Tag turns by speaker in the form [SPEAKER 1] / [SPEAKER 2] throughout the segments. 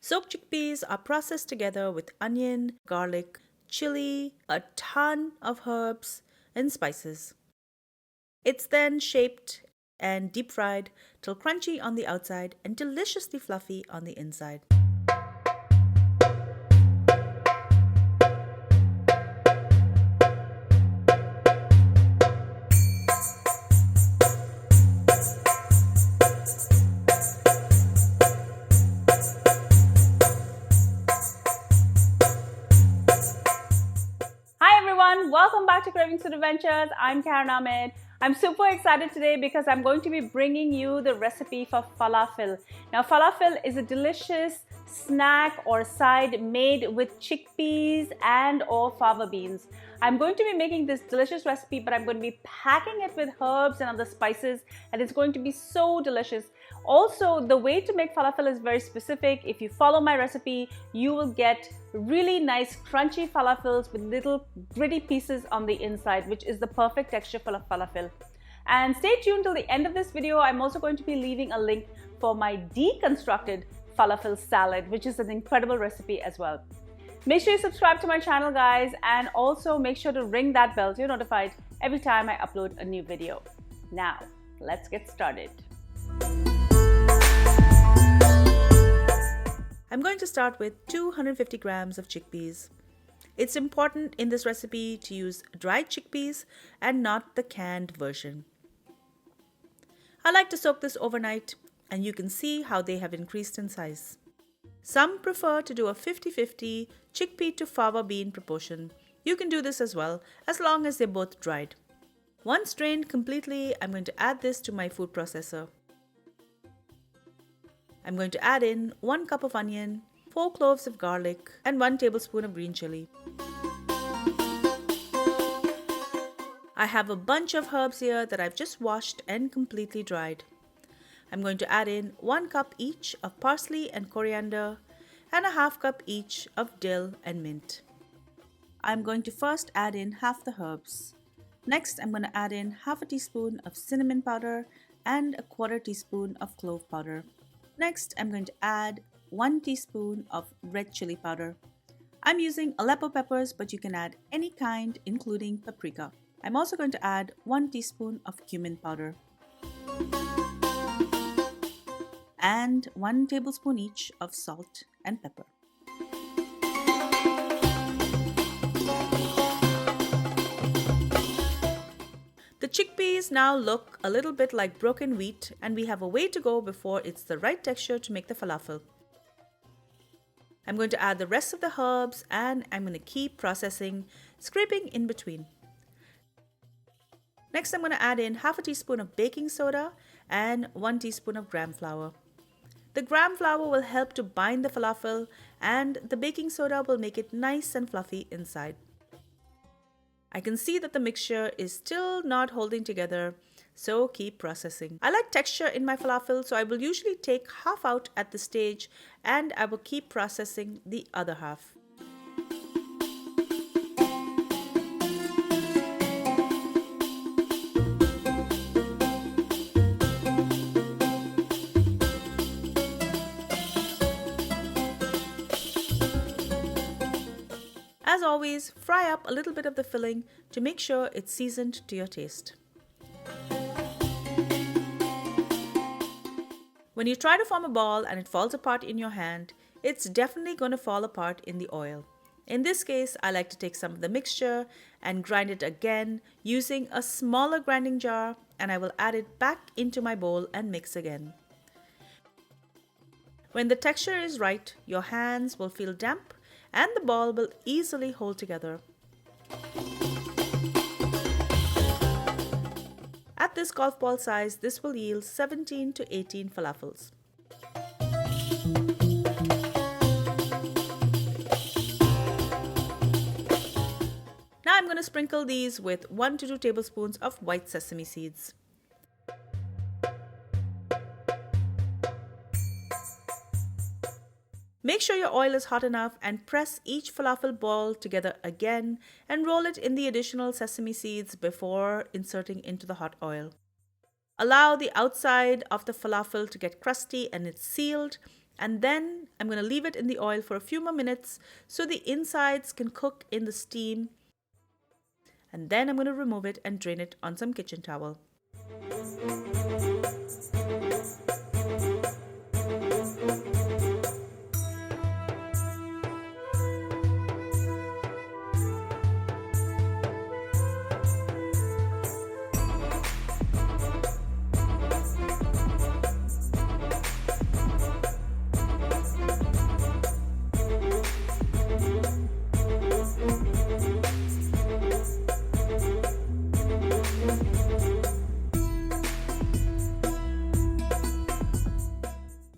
[SPEAKER 1] Soaked chickpeas are processed together with onion, garlic, chili, a ton of herbs and spices. It's then shaped and deep fried till crunchy on the outside and deliciously fluffy on the inside.
[SPEAKER 2] Hi everyone, welcome back to Cravings Food Adventures. I'm Karen Ahmed. I'm super excited today because I'm going to be bringing you the recipe for falafel. Now falafel is a delicious snack or side made with chickpeas and or fava beans. I'm going to be making this delicious recipe, but I'm going to be packing it with herbs and other spices, and it's going to be so delicious. Also, the way to make falafel is very specific. If you follow my recipe, you will get really nice crunchy falafels with little gritty pieces on the inside, which is the perfect texture for falafel. And stay tuned till the end of this video. I'm also going to be leaving a link for my deconstructed falafel salad, which is an incredible recipe as well. Make sure you subscribe to my channel, guys, and also make sure to ring that bell so you're notified every time I upload a new video. Now, let's get started.
[SPEAKER 1] I'm going to start with 250 grams of chickpeas. It's important in this recipe to use dried chickpeas and not the canned version. I like to soak this overnight, and you can see how they have increased in size. Some prefer to do a 50-50 chickpea to fava bean proportion. You can do this as well, as long as they're both dried. Once drained completely, I'm going to add this to my food processor. I'm going to add in 1 cup of onion, 4 cloves of garlic, and 1 tablespoon of green chili. I have a bunch of herbs here that I've just washed and completely dried. I'm going to add in 1 cup each of parsley and coriander and a half cup each of dill and mint. I'm going to first add in half the herbs. Next, I'm going to add in half a teaspoon of cinnamon powder and a quarter teaspoon of clove powder. Next, I'm going to add 1 teaspoon of red chili powder. I'm using Aleppo peppers, but you can add any kind, including paprika. I'm also going to add 1 teaspoon of cumin powder and 1 tablespoon each of salt and pepper. The chickpeas now look a little bit like broken wheat, and we have a way to go before it's the right texture to make the falafel. I'm going to add the rest of the herbs, and I'm going to keep processing, scraping in between. Next, I'm going to add in half a teaspoon of baking soda and 1 teaspoon of gram flour. The gram flour will help to bind the falafel, and the baking soda will make it nice and fluffy inside. I can see that the mixture is still not holding together, so keep processing. I like texture in my falafel, so I will usually take half out at this stage, and I will keep processing the other half. As always, fry up a little bit of the filling to make sure it's seasoned to your taste. When you try to form a ball and it falls apart in your hand, it's definitely going to fall apart in the oil. In this case, I like to take some of the mixture and grind it again using a smaller grinding jar, and I will add it back into my bowl and mix again. When the texture is right, your hands will feel damp and the ball will easily hold together. At this golf ball size, this will yield 17 to 18 falafels. Now I'm going to sprinkle these with 1 to 2 tablespoons of white sesame seeds. Make sure your oil is hot enough and press each falafel ball together again and roll it in the additional sesame seeds before inserting into the hot oil. Allow the outside of the falafel to get crusty and it's sealed, And then I'm going to leave it in the oil for a few more minutes so the insides can cook in the steam. And then I'm going to remove it and drain it on some kitchen towel.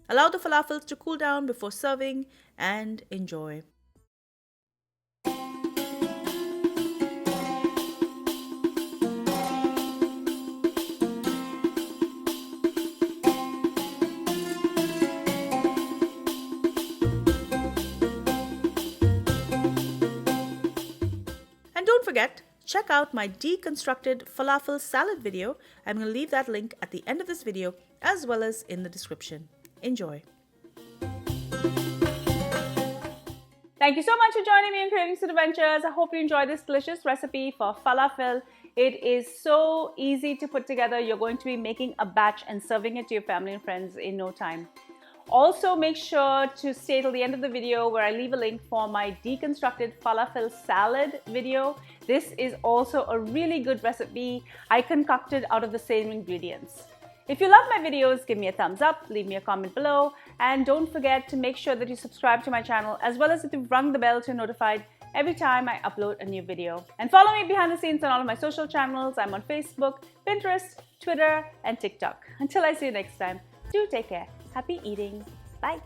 [SPEAKER 1] Allow the falafels to cool down before serving and enjoy. And don't forget, check out my deconstructed falafel salad video. I'm going to leave that link at the end of this video as well as in the description. Enjoy.
[SPEAKER 2] Thank you so much for joining me in Cravings Adventures. I hope you enjoyed this delicious recipe for falafel. It is so easy to put together. You're going to be making a batch and serving it to your family and friends in no time. Also, make sure to stay till the end of the video where I leave a link for my deconstructed falafel salad video. This is also a really good recipe I concocted out of the same ingredients. If you love my videos, give me a thumbs up, leave me a comment below, and don't forget to make sure that you subscribe to my channel as well as that you've rung the bell to be notified every time I upload a new video. And follow me behind the scenes on all of my social channels. I'm on Facebook, Pinterest, Twitter, and TikTok. Until I see you next time, do take care. Happy eating. Bye.